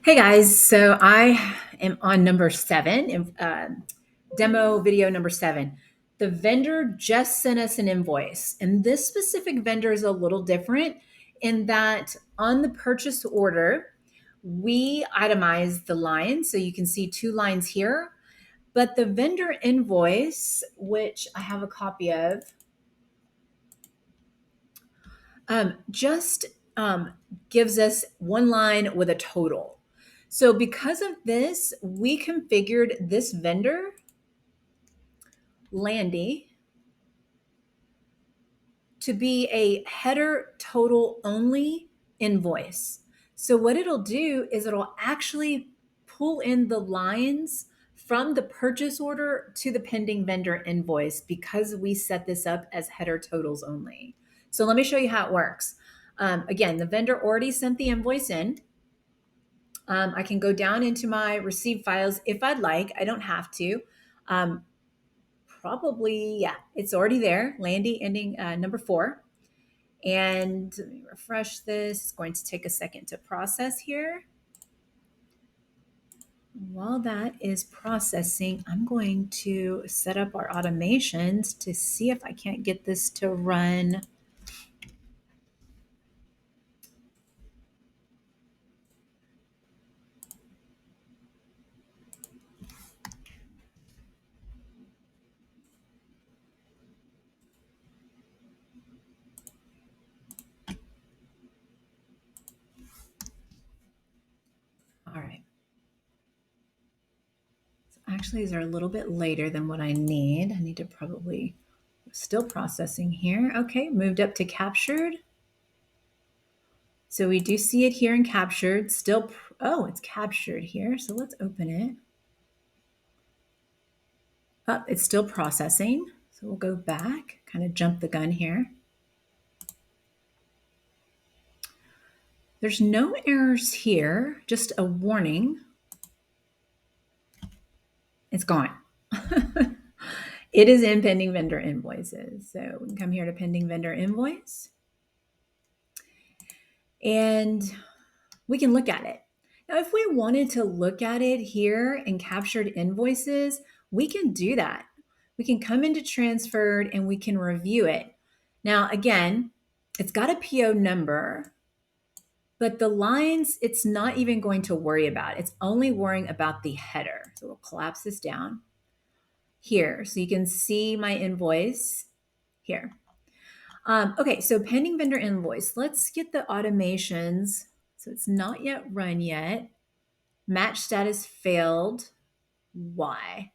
Hey guys, so I am on number seven, demo video number seven. The vendor just sent us an invoice, and this specific vendor is a little different in that on the purchase order, we itemize the lines. So you can see two lines here, but the vendor invoice, which I have a copy of, just gives us one line with a total. So because of this, we configured this vendor, Landy, to be a header total only invoice. So what it'll do is it'll actually pull in the lines from the purchase order to the pending vendor invoice because we set this up as header totals only. So let me show you how it works. Again, the vendor already sent the invoice in. I can go down into my received files if I'd like. I don't have to. Um, Probably, yeah, it's already there. Landy ending number 4. And let me refresh this. It's going to take a second to process here. While that is processing, I'm going to set up our automations to see if I can't get this to run. All right. So actually, these are a little bit later than what I need. I need to probably still processing here. Okay, moved up to captured. So we do see it here in captured. Still, oh, it's captured here. So let's open it. Oh, it's still processing. So we'll go back, kind of jump the gun here. There's no errors here, just a warning. It's gone. It is in pending vendor invoices. So we can come here to pending vendor invoice and we can look at it. Now, if we wanted to look at it here in captured invoices, we can do that. We can come into transferred and we can review it. Now, again, it's got a PO number, but the lines, it's not even going to worry about. It's only worrying about the header. So we'll collapse this down here so you can see my invoice here. Okay, so pending vendor invoice. Let's get the automations. So it's not yet run yet. Match status failed. Why?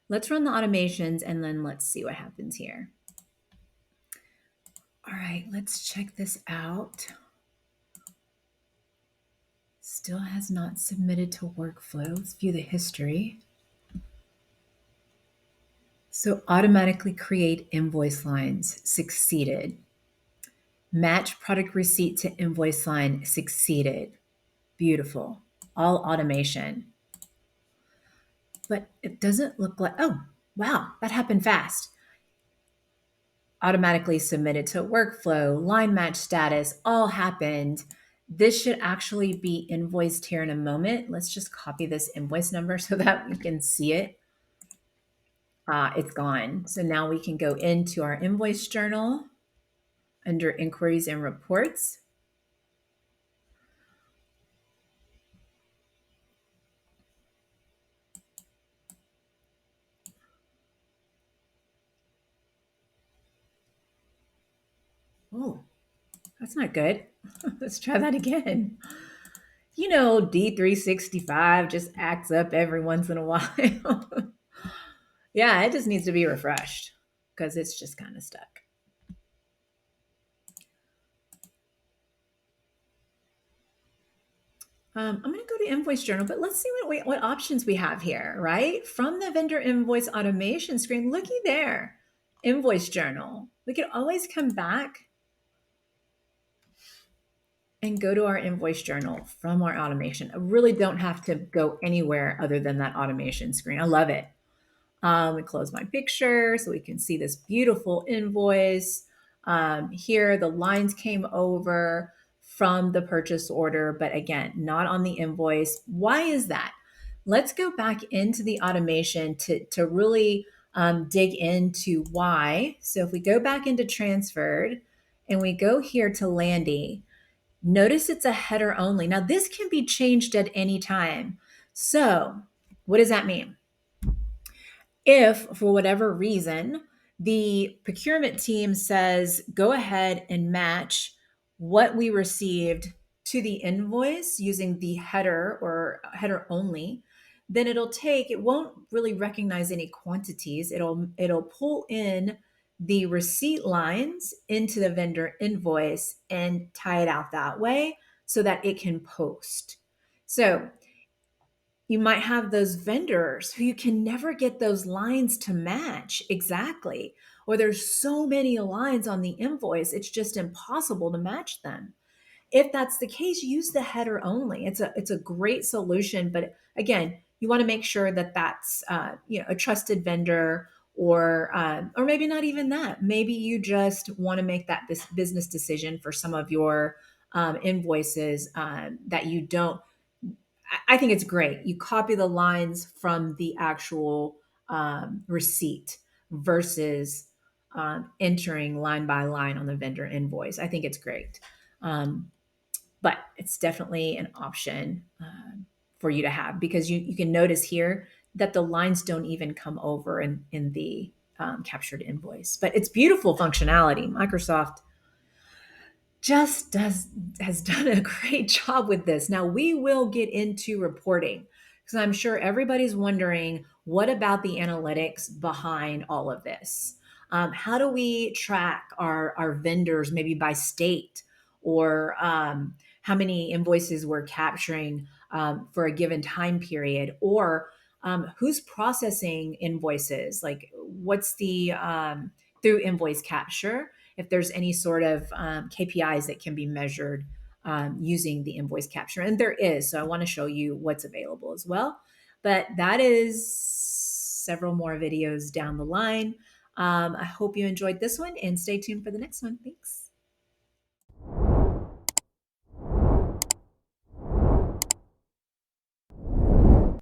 Let's run the automations and then let's see what happens here. All right, let's check this out. Still has not submitted to workflow. Let's view the history. So automatically create invoice lines succeeded. Match product receipt to invoice line succeeded. Beautiful. All automation. But it doesn't look like, oh, wow, that happened fast. Automatically submitted to workflow, line match status, all happened. This should actually be invoiced here in a moment. Let's just copy this invoice number so that we can see it. It's gone. So now we can go into our invoice journal under inquiries and reports. Oh, that's not good. Let's try that again. You know, D365 just acts up every once in a while. Yeah, it just needs to be refreshed because it's just kind of stuck. I'm going to go to invoice journal, but let's see what options we have here, right? From the vendor invoice automation screen, looky there, invoice journal. We can always come back and go to our invoice journal from our automation. I really don't have to go anywhere other than that automation screen. I love it. We close my picture so we can see this beautiful invoice. Here, the lines came over from the purchase order, but again, not on the invoice. Why is that? Let's go back into the automation to really dig into why. So if we go back into transferred and we go here to Landy, notice it's a header only. Now this can be changed at any time. So what does that mean? If for whatever reason the procurement team says go ahead and match what we received to the invoice using the header or header only, then it won't really recognize any quantities. It'll pull in the receipt lines into the vendor invoice and tie it out that way so that it can post. So you might have those vendors who you can never get those lines to match exactly, or there's so many lines on the invoice, it's just impossible to match them. If that's the case, use the header only. It's a great solution, but again, you want to make sure that that's a trusted vendor, or maybe not even that. Maybe you just want to make that business decision for some of your invoices that you don't. I think it's great. You copy the lines from the actual receipt versus entering line by line on the vendor invoice. I think it's great. But it's definitely an option for you to have, because you can notice here that the lines don't even come over in the captured invoice. But it's beautiful functionality. Microsoft just has done a great job with this. Now we will get into reporting, because I'm sure everybody's wondering, what about the analytics behind all of this? How do we track our vendors, maybe by state, or how many invoices we're capturing for a given time period, or who's processing invoices? Like, what's the through invoice capture, if there's any sort of KPIs that can be measured using the invoice capture. And there is. So I want to show you what's available as well. But that is several more videos down the line. I hope you enjoyed this one, and stay tuned for the next one. Thanks.